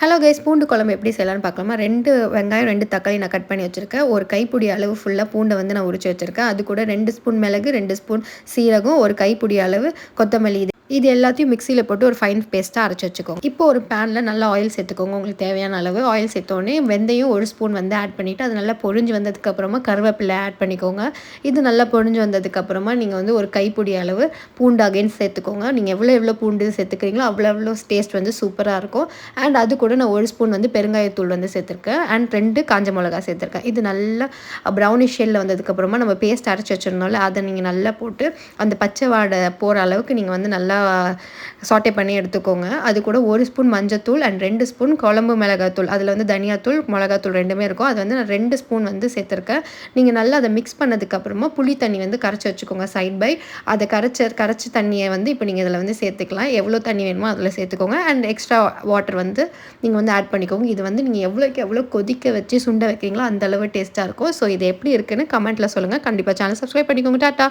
Hello guys, பூண்டு குழம்பு எப்படி செய்யலாம்னு பார்க்கலாமா? 2 வெங்காயம், 2 தக்காளி நான் கட் பண்ணி வச்சுருக்கேன். ஒரு கைப்பிடி அளவு ஃபுல்லா பூண்டை வந்து நான் உரிச்சு வச்சுருக்கேன். அது கூட 2 ஸ்பூன் மிளகு, 2 ஸ்பூன் சீரகம், ஒரு கைப்பிடி அளவு கொத்தமல்லி. இது எல்லாத்தையும் மிக்ஸியில் போட்டு ஒரு ஃபைன் பேஸ்ட்டாக அரைச்சி வச்சுக்கோங்க. இப்போ ஒரு பேனில் நல்லா ஆயில் சேர்த்துக்கோங்க. உங்களுக்கு தேவையான அளவு ஆயில் சேர்த்தோடனே வெந்தயம் 1 ஸ்பூன் வந்து ஆட் பண்ணிவிட்டு அது நல்லா பொரிஞ்சு வந்ததுக்கப்புறமா கருவேப்பிலை ஆட் பண்ணிக்கோங்க. இது நல்லா பொரிஞ்சு வந்ததுக்கப்புறமா நீங்கள் வந்து ஒரு கைப்பிடி அளவு பூண்டு அகைன் சேர்த்துக்கோங்க. நீங்கள் எவ்வளோ பூண்டு சேர்த்துக்கிறீங்களோ அவ்வளோ டேஸ்ட் வந்து சூப்பராக இருக்கும். அண்ட் அது கூட நான் 1 ஸ்பூன் வந்து பெருங்காயத்தூள் வந்து சேர்த்துருக்கேன். அண்ட் 2 காஞ்ச மிளகா சேர்த்துருக்கேன். இது நல்லா ப்ரௌனிஷ் ஷேடில் வந்ததுக்கப்புறமா நம்ம பேஸ்ட் அரைச்சி வச்சுருந்தோம்ல, அதை நீங்கள் நல்லா போட்டு அந்த பச்சை வாடை போகிற அளவுக்கு நீங்கள் வந்து நல்லா சாட்டே பண்ணி எடுத்துக்கோங்க. அது கூட 1 ஸ்பூன் மஞ்சத்தூள் அண்ட் 2 ஸ்பூன் குழம்பு மிளகாத்தூள், அதில் வந்து தனியாத்தூள் மிளகாத்தூள் 2மே இருக்கும். அது வந்து நான் 2 ஸ்பூன் வந்து சேர்த்துருக்கேன். நீங்கள் நல்லா அதை மிக்ஸ் பண்ணதுக்கப்புறமா புளி தண்ணி வந்து கரைச்சி வச்சுக்கோங்க சைட் பை. அதை கரைச்ச தண்ணியை வந்து இப்போ நீங்கள் இதில் வந்து சேர்த்துக்கலாம். எவ்வளோ தண்ணி வேணுமோ அதில் சேர்த்துக்கோங்க. அண்ட் எக்ஸ்ட்ரா வாட்டர் வந்து நீங்கள் வந்து ஆட் பண்ணிக்கோங்க. இது வந்து நீங்கள் எவ்வளோக்கு எவ்வளோ கொதிக்க வச்சு சுண்ட வைக்கிறீங்களோ அந்தளவு டேஸ்ட்டாக இருக்கும். ஸோ இது எப்படி இருக்குன்னு கமெண்ட்டில் சொல்லுங்கள். கண்டிப்பாக சேனல் சப்ஸ்கிரைப் பண்ணிக்கோங்க. டாட்டா.